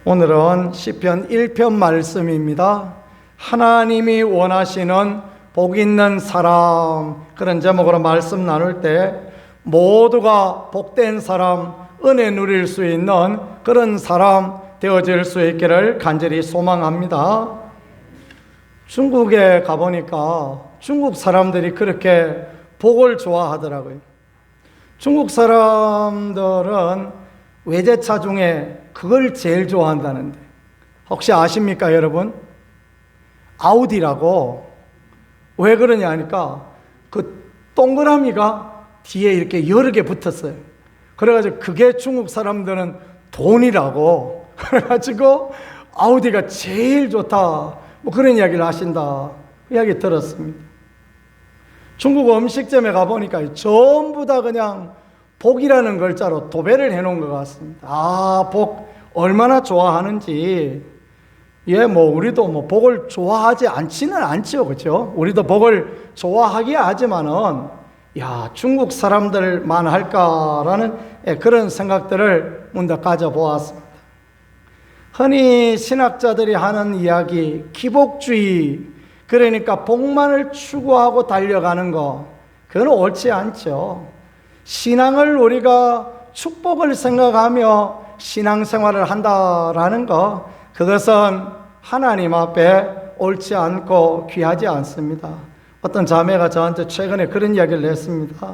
오늘은 시편 1편 말씀입니다. 하나님이 원하시는 복 있는 사람, 그런 제목으로 말씀 나눌 때 모두가 복된 사람, 은혜 누릴 수 있는 그런 사람 되어질 수 있기를 간절히 소망합니다. 중국에 가보니까 중국 사람들이 그렇게 복을 좋아하더라고요. 중국 사람들은 외제차 중에 그걸 제일 좋아한다는데, 혹시 아십니까 여러분? 아우디라고. 왜 그러냐 하니까 그 동그라미가 뒤에 이렇게 여러 개 붙었어요. 그래가지고 그게 중국 사람들은 돈이라고, 그래가지고 아우디가 제일 좋다, 뭐 그런 이야기를 하신다, 그 이야기 들었습니다. 중국 음식점에 가보니까 전부 다 그냥 복이라는 글자로 도배를 해놓은 것 같습니다. 아, 복 얼마나 좋아하는지. 예, 우리도 복을 좋아하지 않지는 않죠, 그렇죠? 우리도 복을 좋아하기야 하지만은, 야, 중국 사람들만 할까라는 그런 생각들을 문득 가져보았습니다. 흔히 신학자들이 하는 이야기, 기복주의, 그러니까 복만을 추구하고 달려가는 거, 그건 옳지 않죠. 신앙을 우리가 축복을 생각하며 신앙생활을 한다라는 거, 그것은 하나님 앞에 옳지 않고 귀하지 않습니다. 어떤 자매가 저한테 최근에 그런 이야기를 했습니다.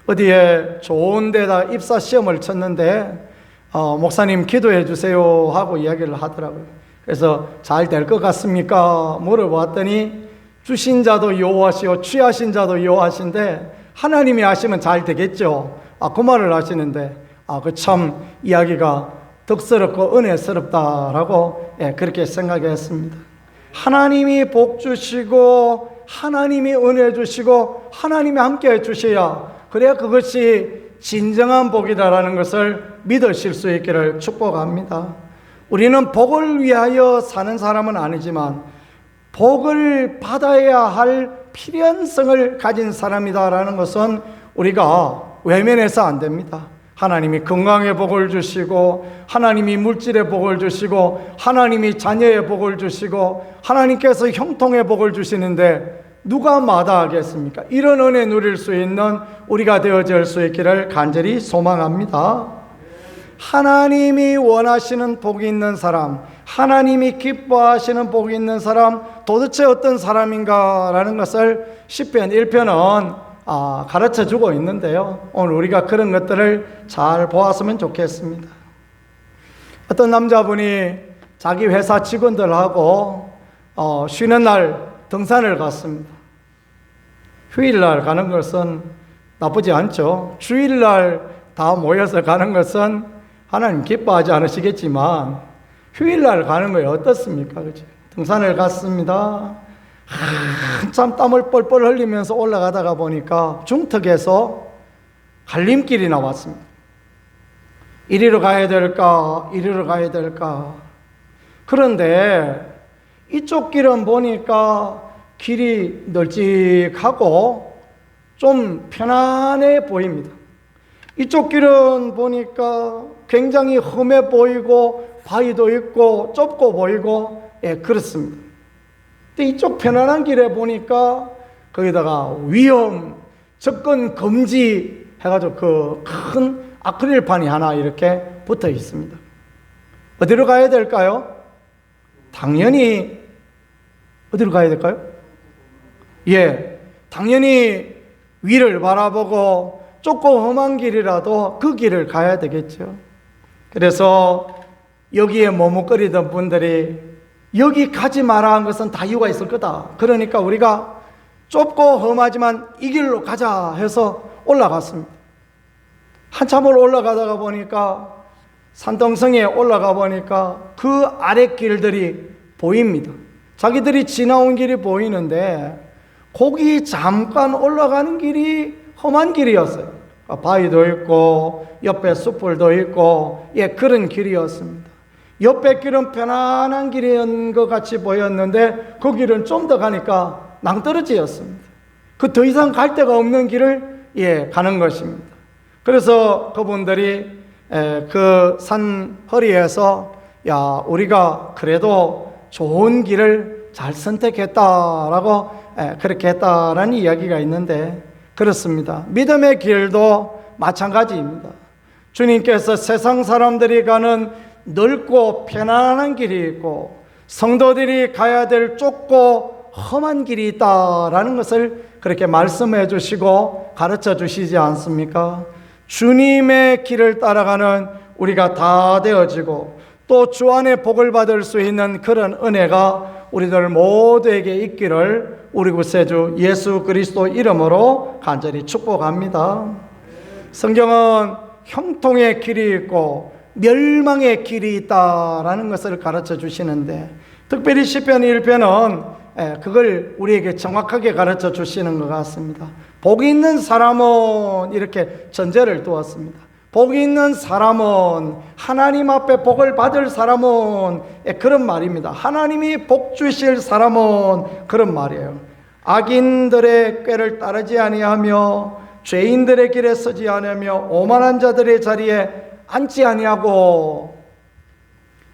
어디에 좋은 데다 입사 시험을 쳤는데 목사님 기도해 주세요 하고 이야기를 하더라고요. 그래서 잘 될 것 같습니까? 물어봤더니 주신 자도 여호와시요 취하신 자도 여호와신데 하나님이 하시면 잘 되겠죠. 그 말을 하시는데, 그 참 이야기가 덕스럽고 은혜스럽다라고 그렇게 생각했습니다. 하나님이 복 주시고 하나님이 은혜 주시고 하나님이 함께 해 주셔야, 그래야 그것이 진정한 복이다라는 것을 믿으실 수 있기를 축복합니다. 우리는 복을 위하여 사는 사람은 아니지만 복을 받아야 할 필연성을 가진 사람이다라는 것은 우리가 외면해서 안 됩니다. 하나님이 건강의 복을 주시고, 하나님이 물질의 복을 주시고, 하나님이 자녀의 복을 주시고, 하나님께서 형통의 복을 주시는데 누가 마다하겠습니까? 이런 은혜 누릴 수 있는 우리가 되어질 수 있기를 간절히 소망합니다. 하나님이 원하시는 복이 있는 사람, 하나님이 기뻐하시는 복이 있는 사람, 도대체 어떤 사람인가라는 것을 시편 1편은 가르쳐 주고 있는데요, 오늘 우리가 그런 것들을 잘 보았으면 좋겠습니다. 어떤 남자분이 자기 회사 직원들하고 쉬는 날 등산을 갔습니다. 휴일날 가는 것은 나쁘지 않죠. 주일날 다 모여서 가는 것은 하나님 기뻐하지 않으시겠지만 휴일날 가는 거에 어떻습니까? 그죠? 등산을 갔습니다. 한참 땀을 뻘뻘 흘리면서 올라가다가 보니까 중턱에서 갈림길이 나왔습니다. 이리로 가야 될까, 이리로 가야 될까. 그런데 이쪽 길은 보니까 길이 널찍하고 좀 편안해 보입니다. 이쪽 길은 보니까 굉장히 험해 보이고 바위도 있고 좁고 보이고, 그렇습니다. 근데 이쪽 편안한 길에 보니까 거기다가 위험, 접근 금지 해가지고 그 큰 아크릴판이 하나 이렇게 붙어 있습니다. 어디로 가야 될까요? 당연히 어디로 가야 될까요? 당연히 위를 바라보고 좁고 험한 길이라도 그 길을 가야 되겠죠. 그래서 여기에 머뭇거리던 분들이 여기 가지 마라 한 것은 다 이유가 있을 거다. 그러니까 우리가 좁고 험하지만 이 길로 가자 해서 올라갔습니다. 한참을 올라가다가 보니까 산등성에 올라가 보니까 그 아래 길들이 보입니다. 자기들이 지나온 길이 보이는데 거기 잠깐 올라가는 길이 험한 길이었어요. 바위도 있고 옆에 숲풀도 있고, 그런 길이었습니다. 옆에 길은 편안한 길인 것 같이 보였는데 그 길은 좀 더 가니까 낭떠러지였습니다. 그 더 이상 갈 데가 없는 길을 가는 것입니다. 그래서 그분들이 그 산 허리에서 야, 우리가 그래도 좋은 길을 잘 선택했다라고 그렇게 했다라는 이야기가 있는데, 그렇습니다. 믿음의 길도 마찬가지입니다. 주님께서 세상 사람들이 가는 넓고 편안한 길이 있고 성도들이 가야 될 좁고 험한 길이 있다라는 것을 그렇게 말씀해 주시고 가르쳐 주시지 않습니까? 주님의 길을 따라가는 우리가 다 되어지고 또 주 안에 복을 받을 수 있는 그런 은혜가 우리들 모두에게 있기를 우리 구세주 예수 그리스도 이름으로 간절히 축복합니다. 성경은 형통의 길이 있고 멸망의 길이 있다라는 것을 가르쳐 주시는데, 특별히 시편 1편은 그걸 우리에게 정확하게 가르쳐 주시는 것 같습니다. 복이 있는 사람은 이렇게 전제를 두었습니다. 복이 있는 사람은, 하나님 앞에 복을 받을 사람은, 그런 말입니다. 하나님이 복 주실 사람은, 그런 말이에요. 악인들의 꾀를 따르지 아니하며 죄인들의 길에 서지 아니하며 오만한 자들의 자리에 앉지 아니하고.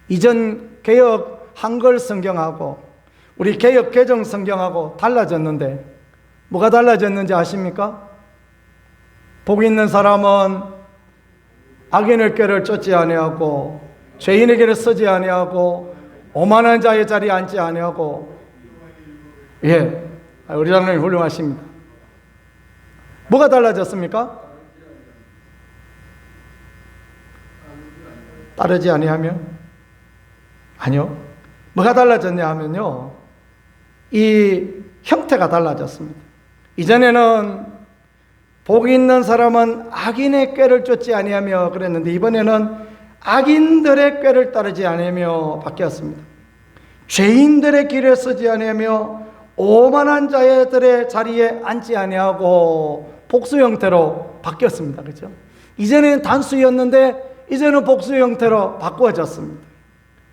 이전 개혁 한글 성경하고 우리 개혁 개정 성경하고 달라졌는데 뭐가 달라졌는지 아십니까? 복 있는 사람은 악인의 꾀를 쫓지 아니하고 죄인의 길에 서지 아니하고 오만한 자의 자리에 앉지 아니하고. 예, 우리 장로님 훌륭하십니다. 뭐가 달라졌습니까? 따르지 아니하며? 아니요. 뭐가 달라졌냐 하면요, 이 형태가 달라졌습니다. 이전에는 복이 있는 사람은 악인의 꾀를 쫓지 아니하며 그랬는데, 이번에는 악인들의 꾀를 따르지 아니하며 바뀌었습니다. 죄인들의 길에 서지 아니하며 오만한 자들의 자리에 앉지 아니하고 복수 형태로 바뀌었습니다. 그렇죠? 이전에는 단수였는데 이제는 복수 형태로 바꾸어졌습니다.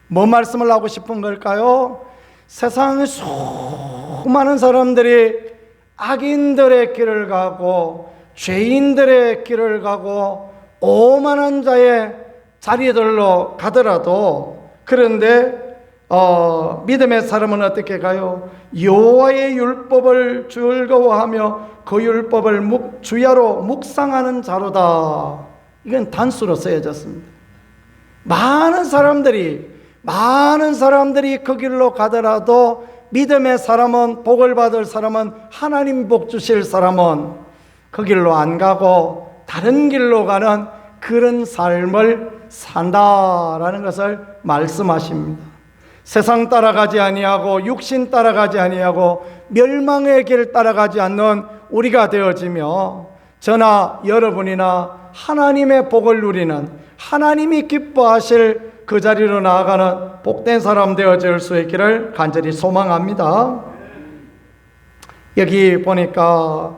뭐 말씀을 하고 싶은 걸까요? 세상에 수많은 사람들이 악인들의 길을 가고 죄인들의 길을 가고 오만한 자의 자리들로 가더라도, 그런데 믿음의 사람은 어떻게 가요? 여호와의 율법을 즐거워하며 그 율법을 주야로 묵상하는 자로다. 이건 단수로 쓰여졌습니다. 많은 사람들이 그 길로 가더라도 믿음의 사람은, 복을 받을 사람은, 하나님 복 주실 사람은 그 길로 안 가고 다른 길로 가는 그런 삶을 산다라는 것을 말씀하십니다. 세상 따라가지 아니하고 육신 따라가지 아니하고 멸망의 길 따라가지 않는 우리가 되어지며, 저나 여러분이나 하나님의 복을 누리는, 하나님이 기뻐하실 그 자리로 나아가는 복된 사람 되어질 수 있기를 간절히 소망합니다. 여기 보니까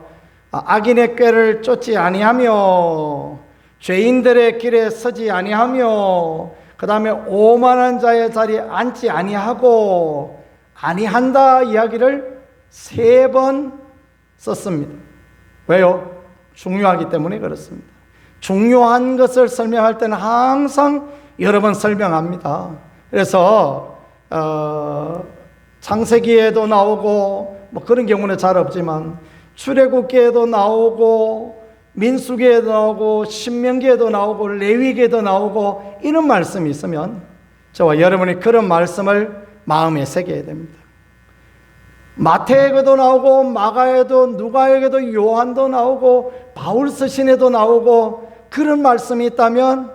악인의 꾀를 쫓지 아니하며 죄인들의 길에 서지 아니하며, 그 다음에 오만한 자의 자리에 앉지 아니하고, 아니한다 이야기를 3번 썼습니다. 왜요? 중요하기 때문에 그렇습니다. 중요한 것을 설명할 때는 항상 여러 번 설명합니다. 그래서 창세기에도 나오고 뭐 그런 경우는 잘 없지만 출애굽기에도 나오고 민수기에도 나오고 신명기에도 나오고 레위기에도 나오고 이런 말씀이 있으면 저와 여러분이 그런 말씀을 마음에 새겨야 됩니다. 마태에게도 나오고 마가에도 누가에게도 요한도 나오고 바울 서신에도 나오고 그런 말씀이 있다면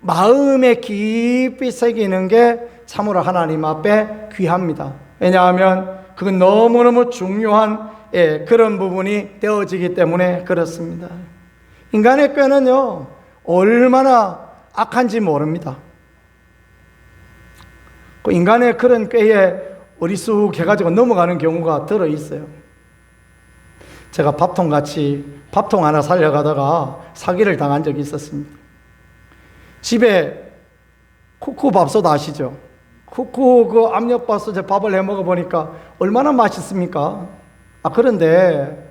마음에 깊이 새기는 게 참으로 하나님 앞에 귀합니다. 왜냐하면 그건 너무너무 중요한 그런 부분이 되어지기 때문에 그렇습니다. 인간의 꾀는요 얼마나 악한지 모릅니다. 그 인간의 그런 꾀에 어리숙해가지고 넘어가는 경우가 들어있어요. 제가 밥통 하나 살려가다가 사기를 당한 적이 있었습니다. 집에 쿠쿠 밥솥 아시죠? 쿠쿠 그 압력밥솥에 밥을 해 먹어보니까 얼마나 맛있습니까? 그런데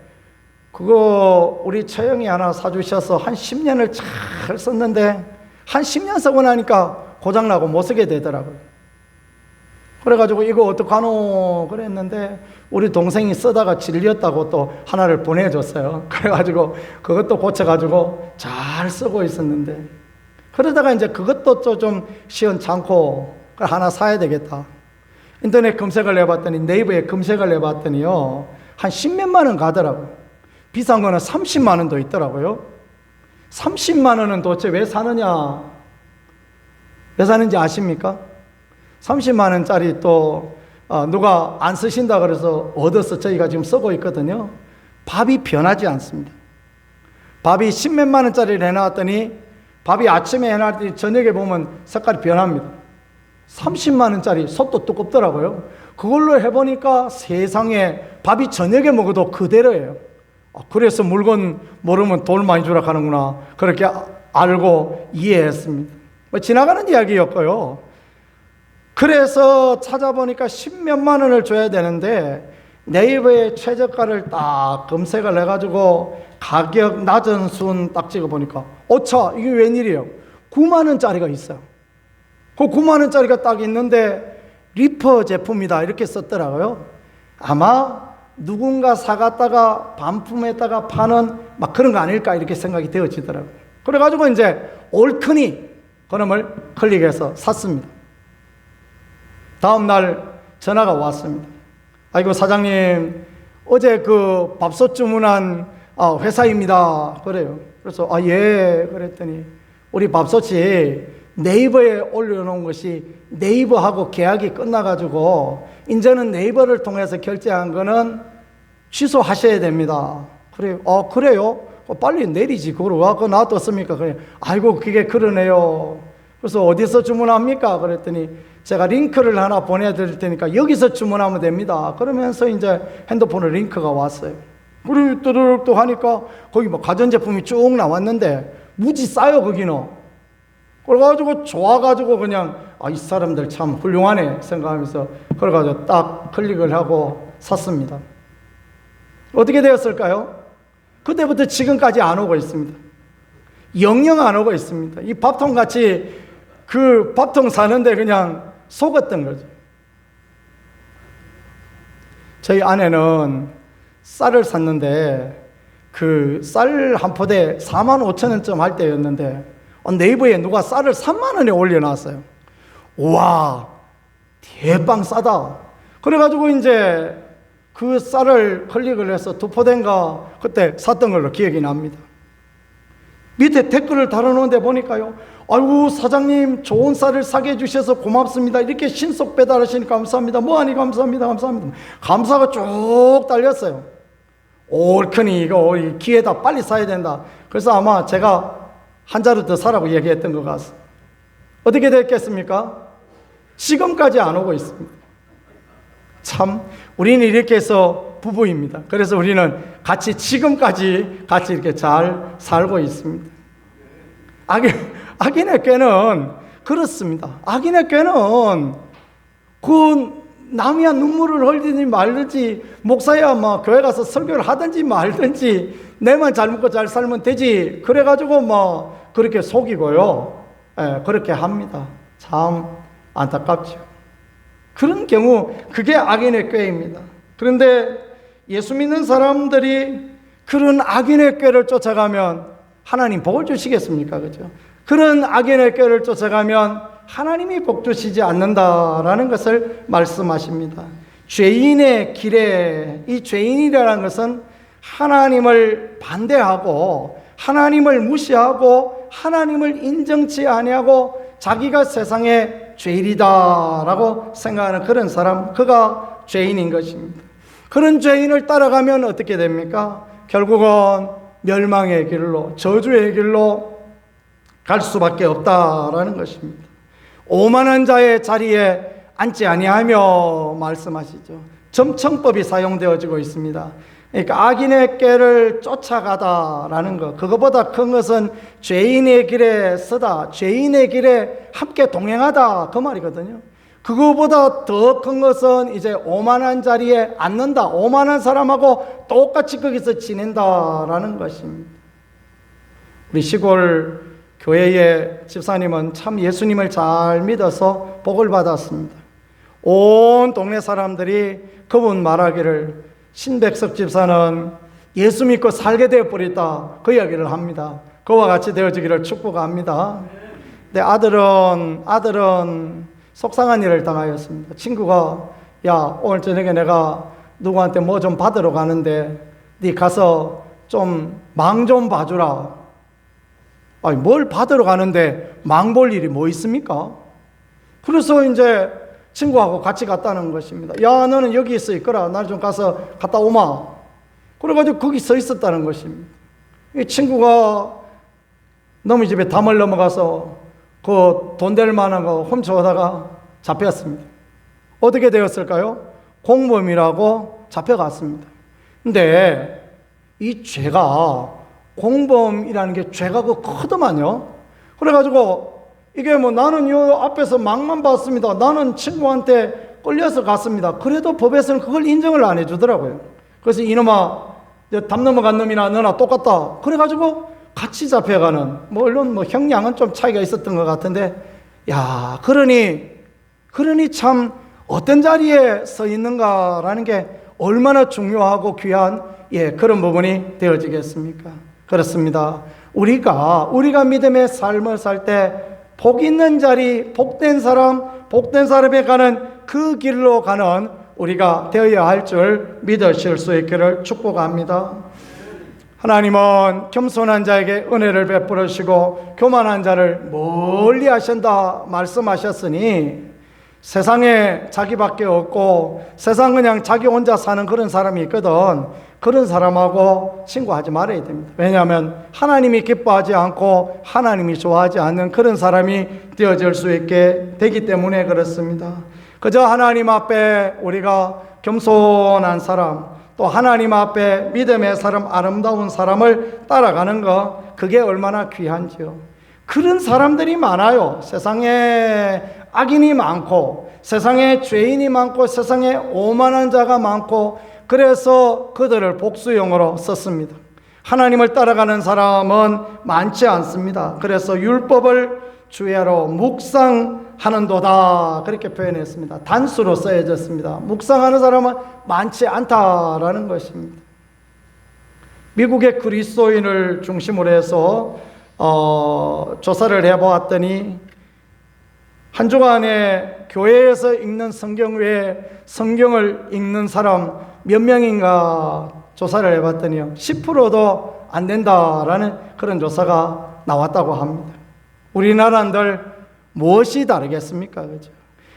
그거 우리 처형이 하나 사주셔서 한 10년을 잘 썼는데 한 10년 쓰고 나니까 고장나고 못 쓰게 되더라고요. 그래가지고 이거 어떡하노 그랬는데 우리 동생이 쓰다가 질렸다고 또 하나를 보내줬어요. 그래가지고 그것도 고쳐가지고 잘 쓰고 있었는데, 그러다가 이제 그것도 좀 시원찮고 하나 사야 되겠다. 인터넷 검색을 해봤더니, 네이버에 검색을 해봤더니요, 한 10몇만 원 가더라고요. 비싼 거는 30만 원도 있더라고요. 30만 원은 도대체 왜 사느냐? 왜 사는지 아십니까? 30만 원짜리 또 누가 안 쓰신다 그래서 얻어서 저희가 지금 쓰고 있거든요. 밥이 변하지 않습니다. 밥이 10몇만 원짜리를 해놨더니 밥이 아침에 해놨더니 저녁에 보면 색깔이 변합니다. 30만 원짜리 솥도 두껍더라고요. 그걸로 해보니까 세상에 밥이 저녁에 먹어도 그대로예요. 그래서 물건 모르면 돌 많이 주라 하는구나, 그렇게 알고 이해했습니다. 지나가는 이야기였고요. 그래서 찾아보니까 10몇만 원을 줘야 되는데 네이버에 최저가를 딱 검색을 해가지고 가격 낮은 순 딱 찍어보니까 어차 이게 웬일이에요? 9만 원짜리가 있어요. 그 9만 원짜리가 딱 있는데 리퍼 제품이다 이렇게 썼더라고요. 아마 누군가 사갔다가 반품했다가 파는 막 그런 거 아닐까 이렇게 생각이 되어지더라고요. 그래가지고 이제 옳거니 그놈을 클릭해서 샀습니다. 다음 날 전화가 왔습니다. 아이고 사장님, 어제 그 밥솥 주문한 회사입니다. 그래요. 그래서 예 그랬더니 우리 밥솥이 네이버에 올려놓은 것이 네이버하고 계약이 끝나가지고 이제는 네이버를 통해서 결제한 거는 취소하셔야 됩니다. 그래요. 그래요? 빨리 내리지. 그걸 왜 그거 놔뒀습니까? 그래. 아이고 그게 그러네요. 그래서 어디서 주문합니까? 그랬더니 제가 링크를 하나 보내드릴 테니까 여기서 주문하면 됩니다. 그러면서 이제 핸드폰에 링크가 왔어요. 그리고 뚜루룩 또 하니까 거기 뭐 가전제품이 쭉 나왔는데 무지 싸요 거기는. 그래가지고 좋아가지고 그냥 이 사람들 참 훌륭하네 생각하면서 그래가지고 딱 클릭을 하고 샀습니다. 어떻게 되었을까요? 그때부터 지금까지 안 오고 있습니다. 영영 안 오고 있습니다. 이 밥통같이 그 밥통 사는데 그냥 속았던 거죠. 저희 아내는 쌀을 샀는데 그 쌀 한 포대 4만 5천 원쯤 할 때였는데 네이버에 누가 쌀을 3만 원에 올려놨어요. 우와, 대빵 싸다. 그래가지고 이제 그 쌀을 클릭을 해서 2포대인가 그때 샀던 걸로 기억이 납니다. 밑에 댓글을 달아놓은데 보니까요, 아이고 사장님 좋은 쌀을 사게 해주셔서 고맙습니다. 이렇게 신속 배달하시니 감사합니다. 뭐하니 감사합니다. 감사합니다. 감사가 쭉 달렸어요. 옳거니 이거 기회다, 빨리 사야 된다. 그래서 아마 제가 한 자루 더 사라고 얘기했던 것 같습니다. 어떻게 됐겠습니까? 지금까지 안 오고 있습니다. 참 우리는 이렇게 해서 부부입니다. 그래서 우리는 같이 지금까지 같이 이렇게 잘 살고 있습니다. 악인의 꾀는 그렇습니다. 악인의 꾀는 그 남이야 눈물을 흘리든지 말든지 목사야 뭐 교회 가서 설교를 하든지 말든지 내만 잘 먹고 잘 살면 되지 그래가지고 뭐 그렇게 속이고요. 그렇게 합니다. 참 안타깝죠. 그런 경우 그게 악인의 꾀입니다. 그런데 예수 믿는 사람들이 그런 악인의 꾀를 쫓아가면 하나님 복을 주시겠습니까? 그죠? 그런 악인의 꾀를 쫓아가면 하나님이 복 주시지 않는다라는 것을 말씀하십니다. 죄인의 길에, 이 죄인이라는 것은 하나님을 반대하고 하나님을 무시하고 하나님을 인정치 아니하고 자기가 세상의 죄인이다라고 생각하는 그런 사람, 그가 죄인인 것입니다. 그런 죄인을 따라가면 어떻게 됩니까? 결국은 멸망의 길로, 저주의 길로 갈 수밖에 없다라는 것입니다. 오만한 자의 자리에 앉지 아니하며 말씀하시죠. 점청법이 사용되어지고 있습니다. 그러니까 악인의 꾀를 쫓아가다라는 것, 그것보다 큰 것은 죄인의 길에 서다, 죄인의 길에 함께 동행하다, 그 말이거든요. 그거보다 더 큰 것은 이제 오만한 자리에 앉는다, 오만한 사람하고 똑같이 거기서 지낸다라는 것입니다. 우리 시골 교회의 집사님은 참 예수님을 잘 믿어서 복을 받았습니다. 온 동네 사람들이 그분 말하기를 신백석 집사는 예수 믿고 살게 되어 버렸다, 그 이야기를 합니다. 그와 같이 되어지기를 축복합니다. 근데 아들은 속상한 일을 당하였습니다. 친구가 야, 오늘 저녁에 내가 누구한테 뭐 좀 받으러 가는데 네 가서 좀 망 좀 봐주라. 아니, 뭘 받으러 가는데 망 볼 일이 뭐 있습니까? 그래서 이제 친구하고 같이 갔다는 것입니다. 야, 너는 여기 있어 있거라. 날 좀 가서 갔다 오마. 그래가지고 거기 서 있었다는 것입니다. 이 친구가 너무 집에 담을 넘어가서 그 돈 될 만한 거 훔쳐오다가 잡혔습니다. 어떻게 되었을까요? 공범이라고 잡혀갔습니다. 근데 이 죄가, 공범이라는 게 죄가 크더만요. 그래가지고 이게 뭐 나는 요 앞에서 망만 봤습니다, 나는 친구한테 끌려서 갔습니다, 그래도 법에서는 그걸 인정을 안 해주더라고요. 그래서 이놈아, 담 넘어간 놈이나 너나 똑같다, 그래가지고 같이 잡혀가는, 물론 형량은 좀 차이가 있었던 것 같은데, 야, 그러니 참 어떤 자리에 서 있는가라는 게 얼마나 중요하고 귀한 그런 부분이 되어지겠습니까? 그렇습니다. 우리가 믿음의 삶을 살 때 복 있는 자리, 복된 사람에 가는 그 길로 가는 우리가 되어야 할 줄 믿으실 수 있기를 축복합니다. 하나님은 겸손한 자에게 은혜를 베풀으시고 교만한 자를 멀리 하신다 말씀하셨으니, 세상에 자기밖에 없고 세상 그냥 자기 혼자 사는 그런 사람이 있거든. 그런 사람하고 친구하지 말아야 됩니다. 왜냐하면 하나님이 기뻐하지 않고 하나님이 좋아하지 않는 그런 사람이 되어질 수 있게 되기 때문에 그렇습니다. 그저 하나님 앞에 우리가 겸손한 사람, 또 하나님 앞에 믿음의 사람, 아름다운 사람을 따라가는 것, 그게 얼마나 귀한지요. 그런 사람들이 많아요. 세상에 악인이 많고, 세상에 죄인이 많고, 세상에 오만한 자가 많고, 그래서 그들을 복수용으로 썼습니다. 하나님을 따라가는 사람은 많지 않습니다. 그래서 율법을 주야로 묵상하는도다, 그렇게 표현했습니다. 단수로 써야졌습니다. 묵상하는 사람은 많지 않다라는 것입니다. 미국의 그리스도인을 중심으로 해서 조사를 해보았더니 한 주간에 교회에서 읽는 성경 외에 성경을 읽는 사람 몇 명인가 조사를 해봤더니요, 10%도 안 된다라는 그런 조사가 나왔다고 합니다. 우리나라들 무엇이 다르겠습니까? 그죠?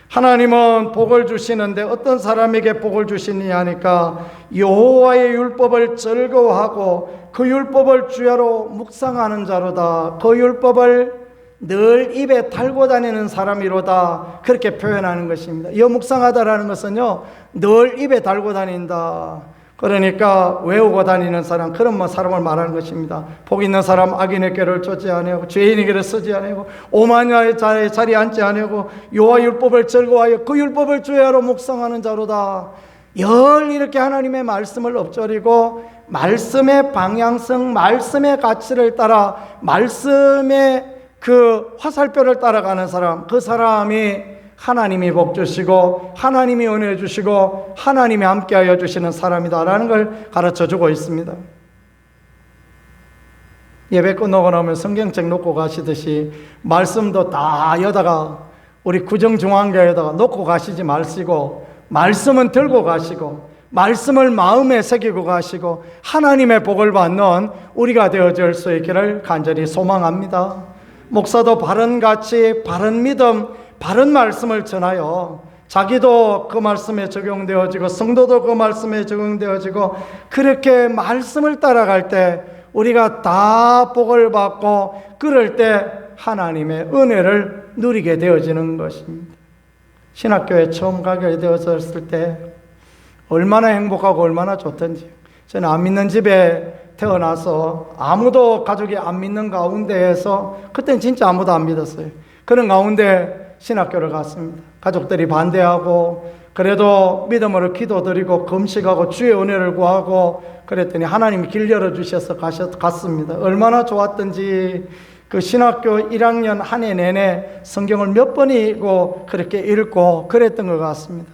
하나님은 복을 주시는데 어떤 사람에게 복을 주시느냐 하니까, 여호와의 율법을 즐거워하고 그 율법을 주야로 묵상하는 자로다, 그 율법을 늘 입에 달고 다니는 사람이로다, 그렇게 표현하는 것입니다. 이 묵상하다라는 것은요, 늘 입에 달고 다닌다, 그러니까 외우고 다니는 사람, 그런 사람을 말하는 것입니다. 복 있는 사람 악인의 꾀를 쫓지 아니하고 죄인의 길을 쓰지 아니하고 오만의 자리에 앉지 아니하고 여호와 율법을 즐거워하여 그 율법을 주야로 묵상하는 자로다. 열 이렇게 하나님의 말씀을 엎조리고 말씀의 방향성, 말씀의 가치를 따라 말씀의 그 화살표를 따라가는 사람, 그 사람이 하나님이 복 주시고 하나님이 은혜 주시고 하나님이 함께하여 주시는 사람이다라는 걸 가르쳐주고 있습니다. 예배 끝나고 나면 성경책 놓고 가시듯이 말씀도 다 여다가 우리 구정중앙교회에다가 놓고 가시지 마시고, 말씀은 들고 가시고 말씀을 마음에 새기고 가시고 하나님의 복을 받는 우리가 되어질 수 있기를 간절히 소망합니다. 목사도 바른 가치, 바른 믿음, 바른 말씀을 전하여 자기도 그 말씀에 적용되어지고 성도도 그 말씀에 적용되어지고, 그렇게 말씀을 따라갈 때 우리가 다 복을 받고 그럴 때 하나님의 은혜를 누리게 되어지는 것입니다. 신학교에 처음 가게 되었을 때 얼마나 행복하고 얼마나 좋던지. 저는 안 믿는 집에 태어나서 아무도 가족이 안 믿는 가운데에서, 그때는 진짜 아무도 안 믿었어요. 그런 가운데 신학교를 갔습니다. 가족들이 반대하고 그래도 믿음으로 기도드리고 금식하고 주의 은혜를 구하고 그랬더니 하나님이 길 열어주셔서 갔습니다. 얼마나 좋았던지. 그 신학교 1학년 한 해 내내 성경을 몇 번이고 그렇게 읽고 그랬던 것 같습니다.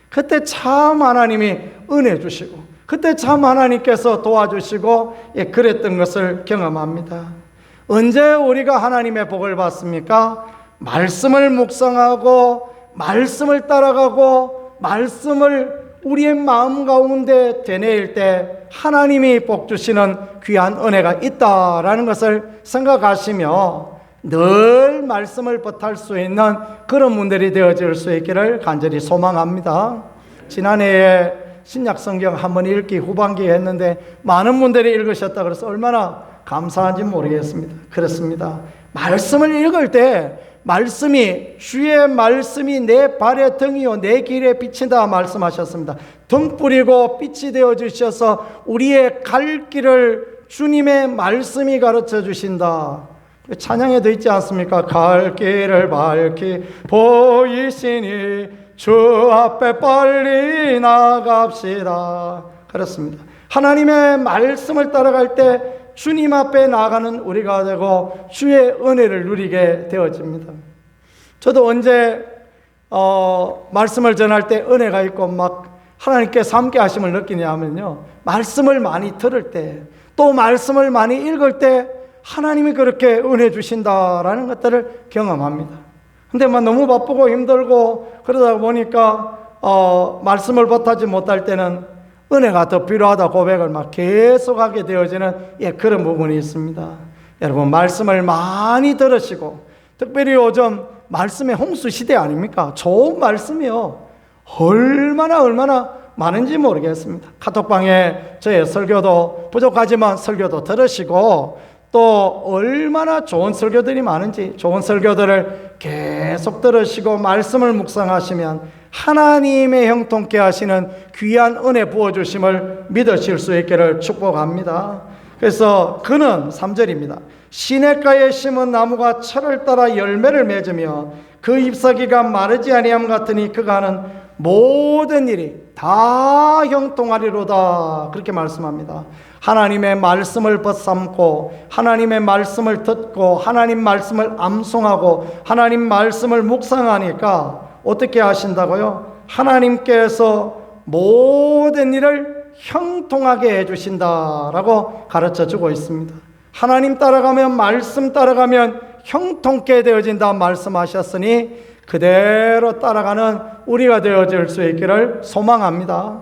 그때 참 하나님이 은혜 주시고 그때 참 하나님께서 도와주시고 그랬던 것을 경험합니다. 언제 우리가 하나님의 복을 받습니까? 말씀을 묵상하고 말씀을 따라가고 말씀을 우리의 마음 가운데 되뇌일 때 하나님이 복 주시는 귀한 은혜가 있다라는 것을 생각하시며 늘 말씀을 버탈 수 있는 그런 분들이 되어질 수 있기를 간절히 소망합니다. 지난해에 신약 성경 한번 읽기 후반기에 했는데 많은 분들이 읽으셨다 그래서 얼마나 감사한지 모르겠습니다. 그렇습니다. 말씀을 읽을 때 말씀이 주의 말씀이 내 발의 등이요 내 길에 비친다 말씀하셨습니다. 등 뿌리고 빛이 되어 주셔서 우리의 갈 길을 주님의 말씀이 가르쳐 주신다. 찬양에도 있지 않습니까? 갈 길을 밝히 보이시니 주 앞에 빨리 나갑시다. 그렇습니다. 하나님의 말씀을 따라갈 때 주님 앞에 나가는 우리가 되고 주의 은혜를 누리게 되어집니다. 저도 언제 말씀을 전할 때 은혜가 있고 막 하나님께서 함께 하심을 느끼냐면요, 말씀을 많이 들을 때 또 말씀을 많이 읽을 때 하나님이 그렇게 은혜 주신다라는 것들을 경험합니다. 근데 막 너무 바쁘고 힘들고 그러다 보니까 말씀을 버타지 못할 때는 은혜가 더 필요하다 고백을 막 계속하게 되어지는 그런 부분이 있습니다. 여러분 말씀을 많이 들으시고 특별히 요즘 말씀의 홍수 시대 아닙니까? 좋은 말씀이요 얼마나 많은지 모르겠습니다. 카톡방에 저의 설교도 부족하지만 설교도 들으시고 또 얼마나 좋은 설교들이 많은지 좋은 설교들을 계속 들으시고 말씀을 묵상하시면 하나님의 형통케 하시는 귀한 은혜 부어주심을 믿으실 수 있기를 축복합니다. 그래서 그는 3절입니다. 시냇가에 심은 나무가 철을 따라 열매를 맺으며 그 잎사귀가 마르지 아니함 같으니 그가 하는 모든 일이 다 형통하리로다. 그렇게 말씀합니다. 하나님의 말씀을 벗삼고 하나님의 말씀을 듣고 하나님 말씀을 암송하고 하나님 말씀을 묵상하니까 어떻게 하신다고요? 하나님께서 모든 일을 형통하게 해주신다라고 가르쳐주고 있습니다. 하나님 따라가면 말씀 따라가면 형통케 되어진다 말씀하셨으니 그대로 따라가는 우리가 되어질 수 있기를 소망합니다.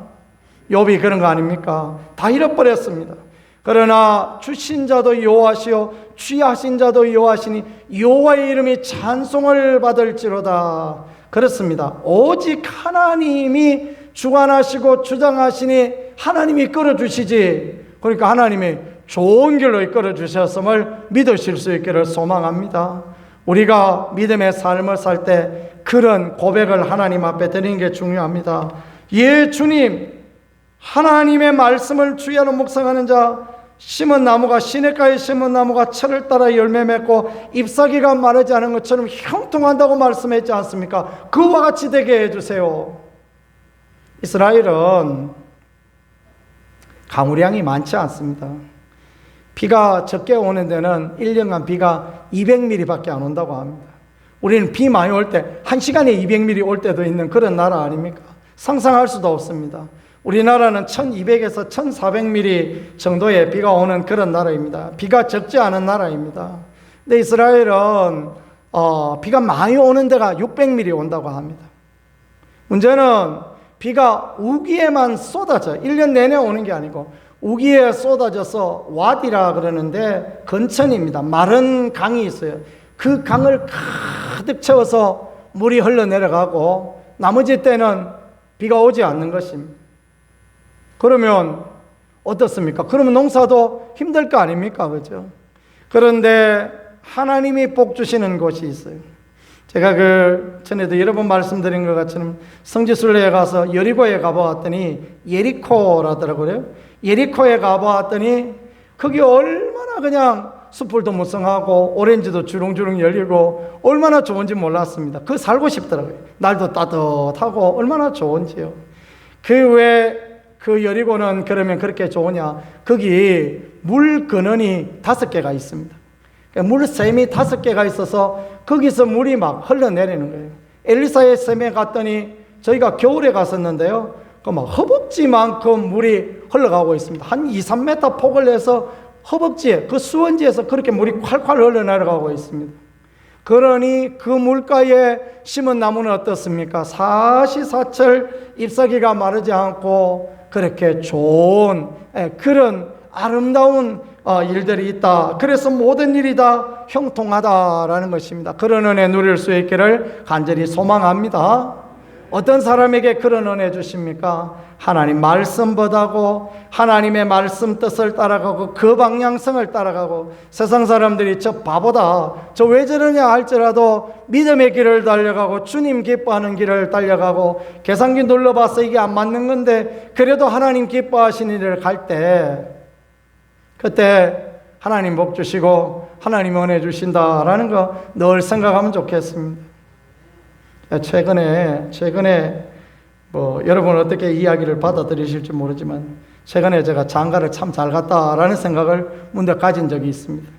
욥이 그런 거 아닙니까? 다 잃어버렸습니다. 그러나 주신 자도 여호와시요 취하신 자도 여호와시니 여호와의 이름이 찬송을 받을지로다. 그렇습니다. 오직 하나님이 주관하시고 주장하시니 하나님이 이끌어주시지. 그러니까 하나님이 좋은 길로 이끌어주셨음을 믿으실 수 있기를 소망합니다. 우리가 믿음의 삶을 살 때 그런 고백을 하나님 앞에 드리는 게 중요합니다. 예, 주님, 하나님의 말씀을 주야로 묵상하는 자, 심은 나무가 시냇가에 심은 나무가 철을 따라 열매 맺고 잎사귀가 마르지 않은 것처럼 형통한다고 말씀했지 않습니까? 그와 같이 되게 해주세요. 이스라엘은 가물량이 많지 않습니다. 비가 적게 오는 데는 1년간 비가 200mm밖에 안 온다고 합니다. 우리는 비 많이 올 때 1시간에 200mm 올 때도 있는 그런 나라 아닙니까? 상상할 수도 없습니다. 우리나라는 1200에서 1400mm 정도의 비가 오는 그런 나라입니다. 비가 적지 않은 나라입니다. 근데 이스라엘은 비가 많이 오는 데가 600mm 온다고 합니다. 문제는 비가 우기에만 쏟아져 1년 내내 오는 게 아니고 우기에 쏟아져서 와디라 그러는데 건천입니다. 마른 강이 있어요. 그 강을 가득 채워서 물이 흘러내려가고 나머지 때는 비가 오지 않는 것입니다. 그러면 어떻습니까? 그러면 농사도 힘들 거 아닙니까? 그죠? 그런데 하나님이 복 주시는 곳이 있어요. 제가 전에도 여러 번 말씀드린 것 같지만 성지순례에 가서 여리고에 가보았더니 예리코라더라고요. 예리코에 가보았더니 거기 얼마나 그냥 숲을도 무성하고 오렌지도 주렁주렁 열리고 얼마나 좋은지 몰랐습니다. 그 살고 싶더라고요. 날도 따뜻하고 얼마나 좋은지요. 그 여리고는 그러면 그렇게 좋으냐? 거기 물 근원이 5개가 있습니다. 물샘이 5개가 있어서 거기서 물이 막 흘러내리는 거예요. 엘리사의 샘에 갔더니 저희가 겨울에 갔었는데요. 그 막 허벅지만큼 물이 흘러가고 있습니다. 한 2, 3m 폭을 내서 허벅지에 그 수원지에서 그렇게 물이 콸콸 흘러내려가고 있습니다. 그러니 그 물가에 심은 나무는 어떻습니까? 사시사철 잎사귀가 마르지 않고 그렇게 좋은 그런 아름다운 일들이 있다. 그래서 모든 일이 다 형통하다라는 것입니다. 그런 은혜 누릴 수 있기를 간절히 소망합니다. 어떤 사람에게 그런 은혜 주십니까? 하나님 말씀 보다고 하나님의 말씀 뜻을 따라가고 그 방향성을 따라가고 세상 사람들이 저 바보다 저 왜 저러냐 할지라도 믿음의 길을 달려가고 주님 기뻐하는 길을 달려가고 계산기 눌러봐서 이게 안 맞는 건데 그래도 하나님 기뻐하시는 일을 갈 때 그때 하나님 복 주시고 하나님 은혜 주신다라는 거 늘 생각하면 좋겠습니다. 최근에 뭐 여러분 어떻게 이야기를 받아들이실지 모르지만 최근에 제가 장가를 참 잘 갔다라는 생각을 문득 가진 적이 있습니다.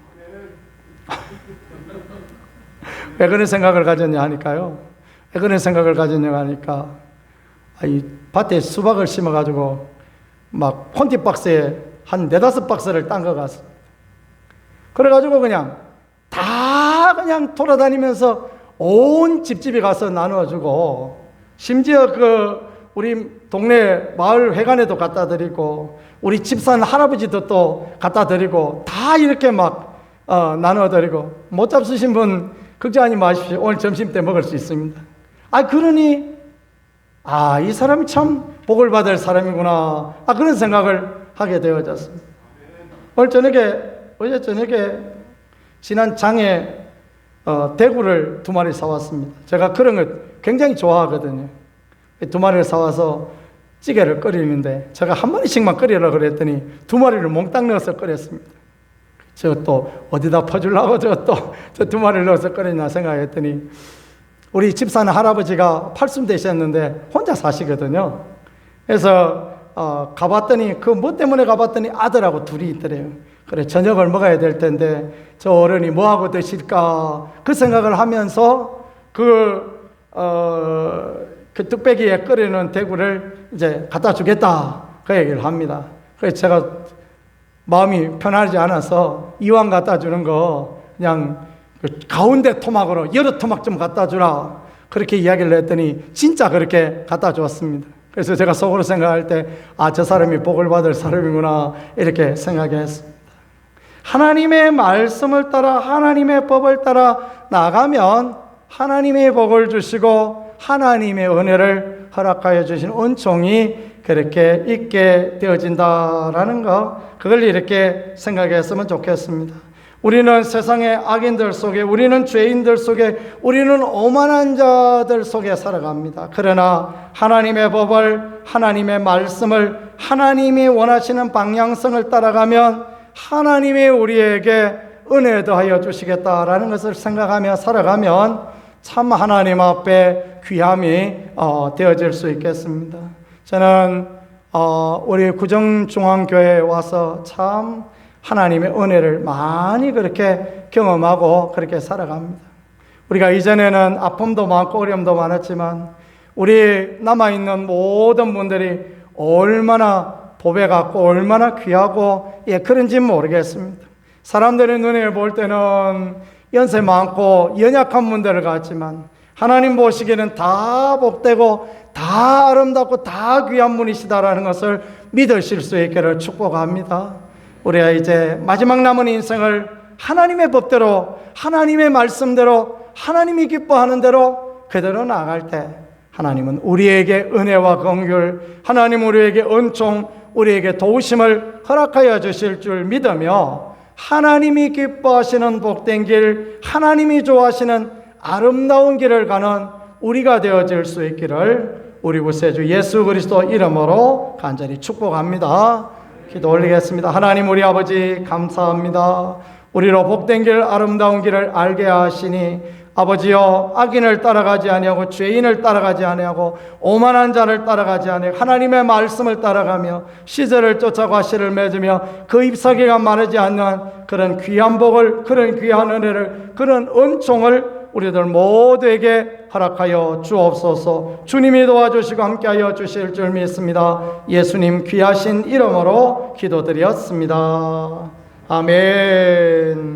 왜 그런 생각을 가졌냐 하니까요. 왜 그런 생각을 가졌냐 하니까 이 밭에 수박을 심어가지고 막 콘티박스에 한 4-5박스를 딴 거 같습니다. 그래가지고 그냥 돌아다니면서 온 집집이 가서 나눠주고 심지어 우리 동네 마을 회관에도 갖다 드리고 우리 집산 할아버지도 또 갖다 드리고 다 이렇게 막 나눠드리고 못 잡수신 분 걱정하지 마십시오. 오늘 점심 때 먹을 수 있습니다. 그러니 이 사람이 참 복을 받을 사람이구나 그런 생각을 하게 되어졌습니다. 어제 저녁에 지난 장에 대구를 2마리 사왔습니다. 제가 그런 걸 굉장히 좋아하거든요. 2마리를 사와서 찌개를 끓이는데 제가 1마리씩만 끓이려고 그랬더니 2마리를 몽땅 넣어서 끓였습니다. 저 또 어디다 퍼주려고 저 2마리를 넣어서 끓였나 생각했더니 우리 집사는 할아버지가 80 되셨는데 혼자 사시거든요. 그래서 가봤더니 그 뭐 때문에 가봤더니 아들하고 둘이 있더래요. 그래 저녁을 먹어야 될 텐데 저 어른이 뭐하고 드실까 그 생각을 하면서 그 뚝배기에 끓이는 대구를 이제 갖다 주겠다 그 얘기를 합니다. 그래서 제가 마음이 편하지 않아서 이왕 갖다 주는 거 그냥 가운데 토막으로 여러 토막 좀 갖다 주라 그렇게 이야기를 했더니 진짜 그렇게 갖다 주었습니다. 그래서 제가 속으로 생각할 때 저 사람이 복을 받을 사람이구나 이렇게 생각했습니다. 하나님의 말씀을 따라 하나님의 법을 따라 나가면 하나님의 복을 주시고 하나님의 은혜를 허락하여 주신 은총이 그렇게 있게 되어진다라는 거 그걸 이렇게 생각했으면 좋겠습니다. 우리는 세상의 악인들 속에 우리는 죄인들 속에 우리는 오만한 자들 속에 살아갑니다. 그러나 하나님의 법을 하나님의 말씀을 하나님이 원하시는 방향성을 따라가면 하나님이 우리에게 은혜 더하여 주시겠다라는 것을 생각하며 살아가면 참 하나님 앞에 귀함이 되어질 수 있겠습니다. 저는 우리 구정중앙교회에 와서 참 하나님의 은혜를 많이 그렇게 경험하고 그렇게 살아갑니다. 우리가 이전에는 아픔도 많고 어려움도 많았지만 우리 남아있는 모든 분들이 얼마나 보배 같고 얼마나 귀하고 그런지 모르겠습니다. 사람들의 눈에 볼 때는 연세 많고 연약한 분들을 같지만 하나님 보시기에는 다 복되고 다 아름답고 다 귀한 분이시다라는 것을 믿으실 수 있기를 축복합니다. 우리가 이제 마지막 남은 인생을 하나님의 법대로 하나님의 말씀대로 하나님이 기뻐하는 대로 그대로 나아갈 때 하나님은 우리에게 은혜와 긍휼 하나님 우리에게 은총 우리에게 도우심을 허락하여 주실 줄 믿으며 하나님이 기뻐하시는 복된 길 하나님이 좋아하시는 아름다운 길을 가는 우리가 되어질 수 있기를 우리 구세주 예수 그리스도 이름으로 간절히 축복합니다. 기도 올리겠습니다. 하나님 우리 아버지 감사합니다. 우리로 복된 길 아름다운 길을 알게 하시니 아버지여, 악인을 따라가지 아니하고 죄인을 따라가지 아니하고 오만한 자를 따라가지 아니하고 하나님의 말씀을 따라가며 시절을 쫓아가 씨를 맺으며 그 잎사귀가 마르지 않는 그런 귀한 복을, 그런 귀한 은혜를, 그런 은총을 우리들 모두에게 허락하여 주옵소서. 주님이 도와주시고 함께하여 주실 줄 믿습니다. 예수님 귀하신 이름으로 기도드렸습니다. 아멘.